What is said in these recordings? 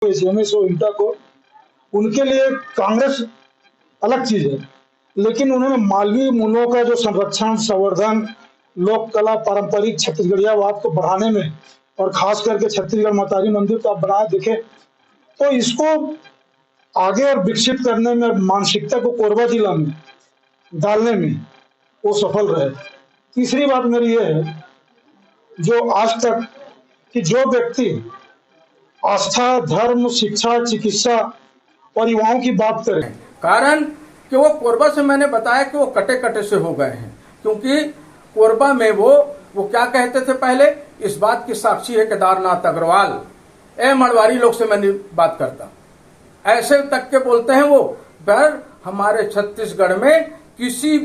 SMS हो, इंटा को, उनके लिए कांग्रेस अलग चीज है, लेकिन उन्होंने मालवीय मूल्यों का जो संरक्षण, संवर्धन, लोक कला, पारंपरिक छत्तीसगढ़ियावाद को बढ़ाने में, और खास करके छत्तीसगढ़ मातारी मंदिर को आप बनाए देखे तो इसको आगे और विकसित करने में, मानसिकता को कोरबा जिला में डालने में वो सफल रहे। तीसरी बात मेरी ये है, जो आज तक कि जो व्यक्ति आस्था, धर्म, शिक्षा, चिकित्सा और युवाओं की बात करे, कारण कि वो कोरबा से मैंने बताया कि वो कटे कटे से हो गए हैं, क्योंकि कोरबा में वो क्या कहते थे पहले, इस बात की साक्षी है केदारनाथ अग्रवाल, मड़वारी लोग से मैंने बात करता, ऐसे तक के बोलते हैं वो। पर हमारे छत्तीसगढ़ में किसी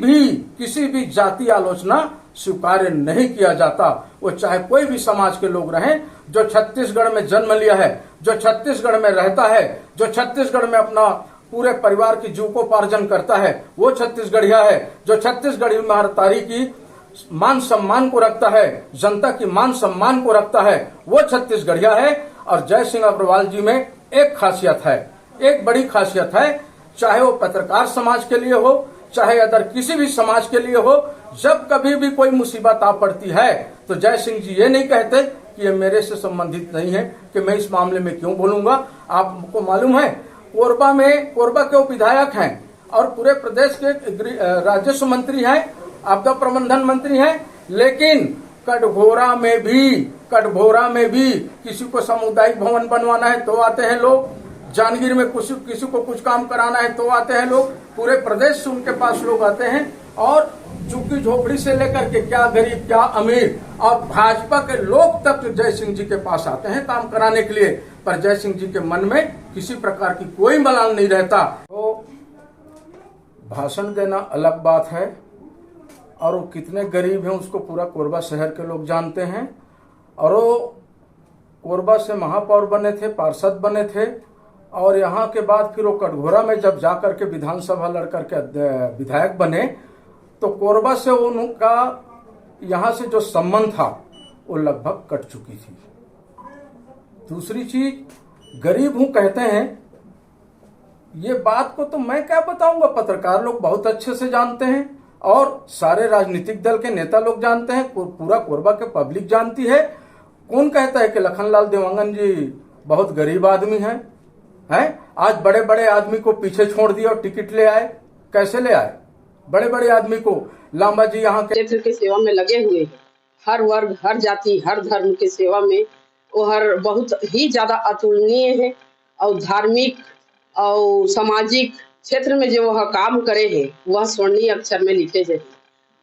भी जाति आलोचना स्वीकार्य नहीं किया जाता, वो चाहे कोई भी समाज के लोग रहें। जो छत्तीसगढ़ में जन्म लिया है, जो छत्तीसगढ़ में रहता है, जो छत्तीसगढ़ में अपना पूरे परिवार की जीविकोपार्जन करता है, वो छत्तीसगढ़िया है। जो छत्तीसगढ़ी महारतारी की मान सम्मान को रखता है, जनता की मान सम्मान को रखता है, वो छत्तीसगढ़िया है। और जय सिंह अग्रवाल जी में एक खासियत है, एक बड़ी खासियत है, चाहे वो पत्रकार समाज के लिए हो, चाहे अदर किसी भी समाज के लिए हो, जब कभी भी कोई मुसीबत आ पड़ती है तो जय सिंह जी ये नहीं कहते कि ये मेरे से संबंधित नहीं है, कि मैं इस मामले में क्यों बोलूंगा। आपको मालूम है कोरबा के उप विधायक हैं और पूरे प्रदेश के राजस्व मंत्री हैं, आपदा प्रबंधन मंत्री हैं, लेकिन कटघोरा में भी किसी को सामुदायिक भवन बनवाना है तो आते हैं लोग, जांजगीर में किसी को कुछ काम कराना है तो आते हैं लोग, पूरे प्रदेश से उनके पास लोग आते हैं। और झुग्गी झोपड़ी से लेकर के क्या गरीब क्या अमीर, और भाजपा के लोग तक जय सिंह जी के पास आते हैं काम कराने के लिए। पर जय सिंह जी के मन में किसी प्रकार की कोई मलाल नहीं रहता। तो भाषण देना अलग बात है, और वो कितने गरीब हैं उसको पूरा कोरबा शहर के लोग जानते हैं। और वो कोरबा से महापौर बने थे, पार्षद बने थे, और यहाँ के बाद फिर वो कटघोरा में जब जाकर के विधानसभा लड़ करके विधायक बने, तो कोरबा से उनका यहाँ से जो संबंध था वो लगभग कट चुकी थी। दूसरी चीज, गरीब हूं कहते हैं, ये बात को तो मैं क्या बताऊंगा, पत्रकार लोग बहुत अच्छे से जानते हैं, और सारे राजनीतिक दल के नेता लोग जानते हैं, पूरा कोरबा के पब्लिक जानती है। कौन कहता है कि लखनलाल देवांगन जी बहुत गरीब आदमी हैं? आज बड़े बड़े आदमी को पीछे छोड़ दिया और टिकट ले आए, कैसे ले आए बड़े बड़े आदमी को? लांबा जी यहाँ के क्षेत्र की सेवा में लगे हुए हैं, हर वर्ग, हर जाति, हर धर्म की सेवा में वो हर बहुत ही ज्यादा अतुलनीय है। और धार्मिक और सामाजिक क्षेत्र में जो वह काम करे है वह स्वर्णीय अक्षर में लिखे है।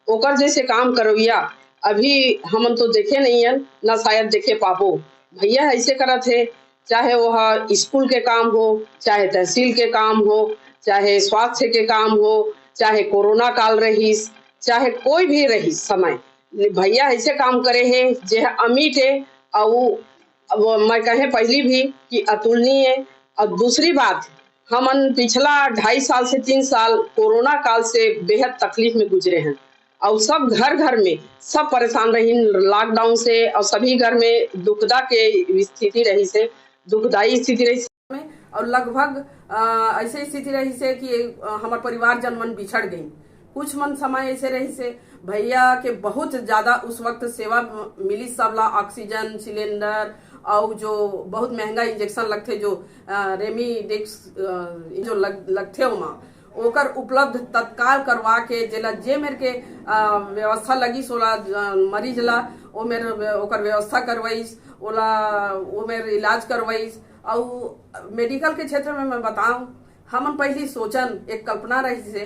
ओकर जैसे काम करविया अभी हम तो देखे नहीं है, ना शायद देखे पाबो। भैया ऐसे करत है, चाहे वह स्कूल के काम हो, चाहे तहसील के काम हो, चाहे स्वास्थ्य के काम हो, चाहे कोरोना काल रहीस, चाहे कोई भी रही समय, भैया ऐसे काम करे हैं जो अमिट है। और मैं कहे पहली भी कि अतुलनीय है। और दूसरी बात, हमन पिछला 2.5 साल से 3 साल कोरोना काल से बेहद तकलीफ में गुजरे हैं, और सब घर में सब परेशान रही लॉकडाउन से, और सभी घर में दुखदायी स्थिति रही से, दुखदायी स्थिति रही। और लगभग ऐसे स्थिति रही से कि हमार परिवार जन मन बिछड़ गई। कुछ मन समय ऐसे रही से भैया के बहुत ज्यादा उस वक्त सेवा मिली, सबला ऑक्सीजन सिलेंडर और जो बहुत महंगा इंजेक्शन लगते, जो रेमडेक्स जो लगते वहाँ, ओकर उपलब्ध तत्काल करवा के जेला जे मेरे के व्यवस्था लगी सोला मरीज ला वो मेरे ओकर व्यवस्था करवाईस, ओला वो मेरे इलाज करवाईस। और मेडिकल के क्षेत्र में मैं बताऊं, हमन पहली सोचन एक कल्पना रही से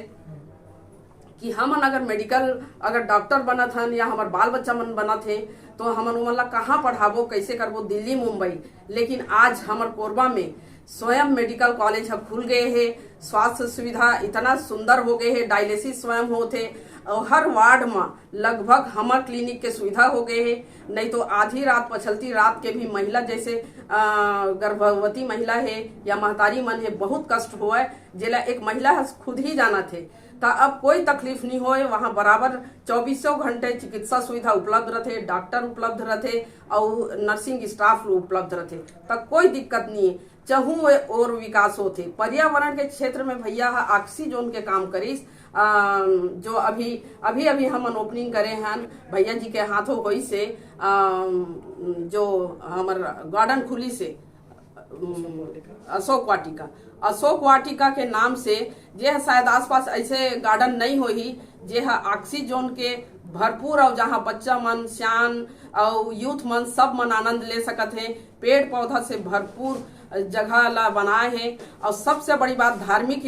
कि हमन अगर मेडिकल अगर डॉक्टर बनत हन या हमार बाल बच्चा मन बनत है तो हमन उमन ला कहाँ पढ़ाबो, कैसे करबो, दिल्ली मुंबई। लेकिन आज हमार कोरबा में स्वयं मेडिकल कॉलेज अब खुल गए हैं, स्वास्थ्य सुविधा इतना सुंदर हो गए है, डायलिसिस स्वयं होते, और हर वार्ड में लगभग हमार क्लिनिक के सुविधा हो गए है। नहीं तो आधी रात पछलती रात के भी महिला जैसे गर्भवती महिला है या महतारी मन है बहुत कष्ट हुआ है, जेला एक महिला खुद ही जाना थे, तो अब कोई तकलीफ नहीं होए। वहाँ बराबर 24 घंटे चिकित्सा सुविधा उपलब्ध रहते, डॉक्टर उपलब्ध रहते और नर्सिंग स्टाफ उपलब्ध रहते, तब कोई दिक्कत नहीं है। चहु और विकास होते। पर्यावरण के क्षेत्र में भैया ऑक्सीजन के काम करीस, जो अभी हम ओपनिंग करे हैं भैया जी के हाथों होई से, जो हमार गार्डन खुली से अशोक वाटिका के नाम से, जे शायद आसपास ऐसे गार्डन नहीं होही जे ऑक्सीजन के भरपूर, और जहाँ बच्चा मन, सियान और यूथ मन सब मन आनंद ले सकत है। पेड़ पौधा से भरपूर जगह ला बनाए हैं, और सबसे बड़ी बात धार्मिक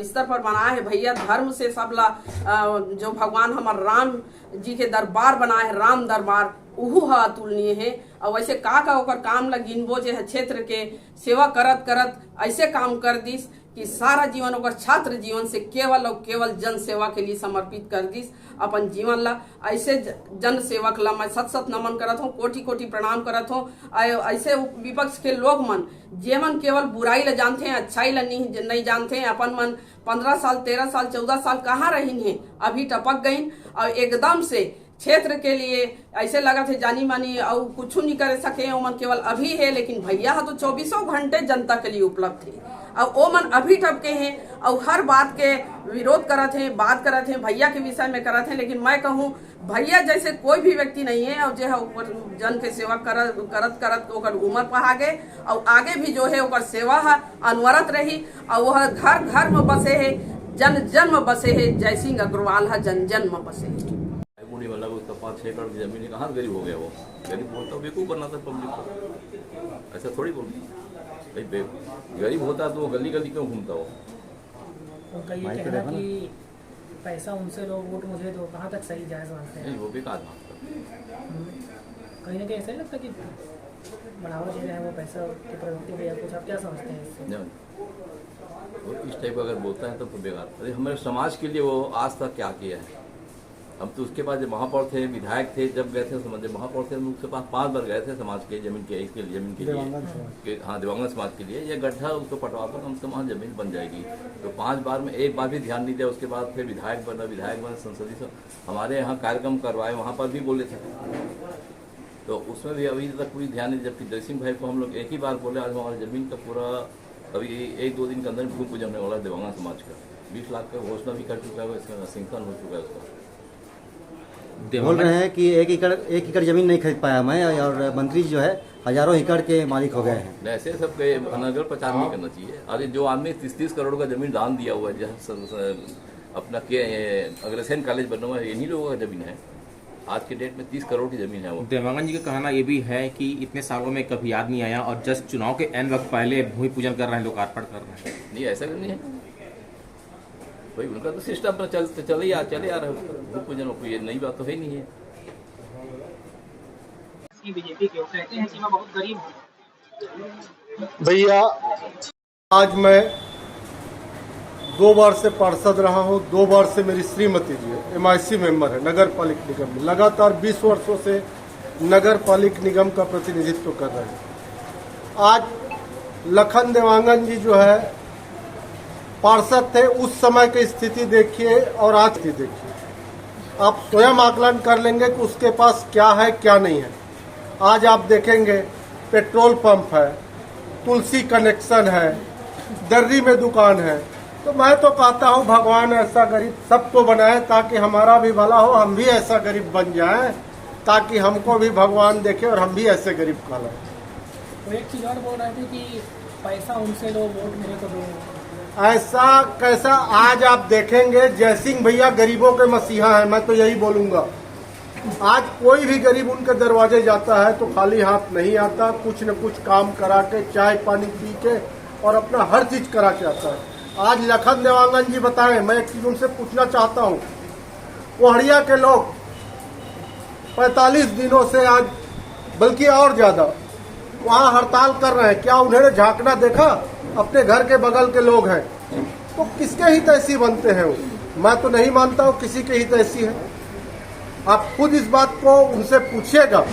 स्तर पर बनाए है भैया। धर्म से सब ला जो भगवान हमार राम जी के दरबार बनाए है, राम दरबार, उहू अतुलनीय है। और वैसे का ओकर काम ला गिनबो जे क्षेत्र के सेवा करत करत ऐसे काम कर दिस कि सारा जीवन ओकर छात्र जीवन से केवल और केवल जन सेवा के लिए समर्पित कर दिस अपन जीवन ला। ऐसे जन सेवक ला मैं सत नमन करत हूँ, कोटि कोटि प्रणाम करत हूँ। ऐसे विपक्ष के लोग मन जेमन केवल बुराई ला जानते हैं, अच्छाई ला नहीं जानते हैं, अपन मन 15 साल 13 साल 14 साल कहाँ रही हैं, अभी टपक गई और एकदम से क्षेत्र के लिए ऐसे लगा थे जानी मानी और कुछ नहीं कर सके। ओमन केवल अभी है, लेकिन भैया तो 24 घंटे जनता के लिए उपलब्ध है, और ओमन अभी टपके हैं और हर बात के विरोध करत हैं, बात करत हैं, भैया के विषय में करत हैं। लेकिन मैं कहूँ भैया जैसे कोई भी व्यक्ति नहीं है, और जो है जन के सेवा करत ओकर उम्र पहा गए, और आगे भी जो है ओकर सेवा है अनवरत रही, और वह घर घर में बसे है, जन जन में बसे है। जय सिंह अग्रवाल है जन जन में बसे है। मतलब उसका 5-6 एकड़ की जमीन कहाँ गरीब हो गया वो? गरीब बोलता बेवकूफ़ बनना था पब्लिक को, ऐसा थोड़ी बोलता भाई। गरीब होता तो वो गली गली क्यों घूमता हो? उनका ये कहना कि पैसा उनसे लो, वोट मुझे दो, कहाँ तक सही जायज़ मानते हैं? नहीं, वो भी कहा कहीं ना कहीं ऐसा ही लगता कि बढ़ावा दे रहे हैं वो पैसा की प्रवृत्ति, या कुछ आप क्या समझते हैं इससे? वो इस टाइप का अगर बोलता है तो बेकार। अरे हमारे समाज के लिए वो आज तक क्या किया है? हम तो उसके बाद जब महापौर थे, विधायक थे, जब गए थे समझे महापौर थे, हम उसके पास 5 बार गए थे समाज के जमीन के लिए, हाँ दिव्यांगन समाज के लिए। ये गड्ढा उसको पटवा कर हम तो वहाँ जमीन बन जाएगी। तो 5 बार में एक बार भी ध्यान नहीं दिया। उसके बाद फिर विधायक बना संसदीय से हमारे यहाँ कार्यक्रम करवाए, वहाँ पर भी बोले थे, तो उसमें भी अभी तक कोई ध्यान नहीं। जबकि जय सिंह भाई को हम लोग एक ही बार बोले, आज हमारी जमीन का पूरा अभी 1-2 दिन के अंदर भूमि पूजन होने वाला दिव्यांगन समाज का 20 लाख का घोषणा भी कर चुका है, इसका सैंक्शन हो चुका है उसका। बोल रहे हैं कि 1 एकड़ जमीन नहीं खरीद पाया मैं, और मंत्री जो है हजारों एकड़ के मालिक हो गए हैं। ऐसे सब अनर्गल प्रचार नहीं करना चाहिए। अरे जो आदमी 30-30 करोड़ का जमीन दान दिया हुआ है, जहाँ अपना के अग्रसेन कॉलेज बना हुआ है, इन्हीं लोगों का जमीन है। आज के डेट में 30 करोड़ की जमीन है वो। देवांगन जी का कहना ये भी है कि इतने सालों में कभी याद नहीं आया, और जस्ट चुनाव के एन वक्त पहले भूमि पूजन कर रहे हैं, लोकार्पण कर रहे हैं। नहीं, ऐसा नहीं है भाई, उनका तो सिस्टम चले आ रहा है भूमि पूजन। ये नई बात तो है नहीं है। बीजेपी के कहते हैं सीमा बहुत गरीब है। भैया आज मैं 2 बार से पार्षद रहा हूँ, 2 बार से मेरी श्रीमती जी है, MIC मेंबर है नगर पालिक निगम में, लगातार 20 वर्षों से नगर पालिक निगम का प्रतिनिधित्व कर रहे हैं। आज लखन देवांगन जी जो है पार्षद थे, उस समय की स्थिति देखिए और आज की देखिए, आप स्वयं आकलन कर लेंगे कि उसके पास क्या है क्या नहीं है। आज आप देखेंगे पेट्रोल पंप है, तुलसी कनेक्शन है, दर्री में दुकान है। तो मैं तो कहता हूँ भगवान ऐसा गरीब सबको बनाए ताकि हमारा भी भला हो, हम भी ऐसा गरीब बन जाएं, ताकि हमको भी भगवान देखे और हम भी ऐसे गरीब कहलाएं। तो एक चीज और बोल रहे थे कि पैसा उनसे लो, वोट मेरे को दो। ऐसा कैसा? आज आप देखेंगे जय सिंह भैया गरीबों के मसीहा हैं, मैं तो यही बोलूंगा। आज कोई भी गरीब उनके दरवाजे जाता है तो खाली हाथ नहीं आता, कुछ न कुछ काम करा के, चाय पानी पी के और अपना हर चीज करा के आता है। आज लखन देवांगन जी बताएं, मैं एक चीज उनसे पूछना चाहता हूं, कोहड़िया के लोग 45 दिनों से आज बल्कि और ज्यादा वहां हड़ताल कर रहे हैं, क्या उन्होंने झांकना देखा? अपने घर के बगल के लोग हैं, तो किसके ही तैसी बनते हैं वो? मैं तो नहीं मानता हूँ किसी के ही तैसी है। आप खुद इस बात को उनसे पूछिएगा,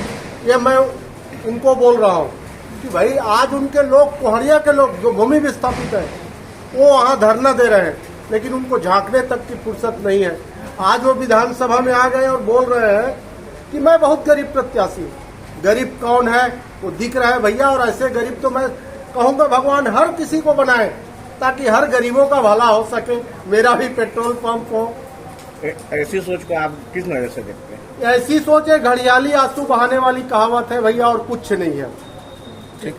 ये मैं उनको बोल रहा हूँ कि भाई आज उनके लोग, कोहड़िया के लोग जो भूमि विस्थापित है, वो वहाँ धरना दे रहे हैं, लेकिन उनको झांकने तक की फुर्सत नहीं है। आज वो विधानसभा में आ गए और बोल रहे हैं कि मैं बहुत गरीब प्रत्याशी हूँ। गरीब कौन है वो दिख रहा है भैया, और ऐसे गरीब तो मैं कहूंगा भगवान हर किसी को बनाए ताकि हर गरीबों का भला हो सके, मेरा भी पेट्रोल पंप हो। ऐसी सोच को आप किस नजर से देखते हैं? ऐसी सोच है घड़ियाली आंसू बहाने वाली कहावत है भैया, और कुछ नहीं है। ठीक।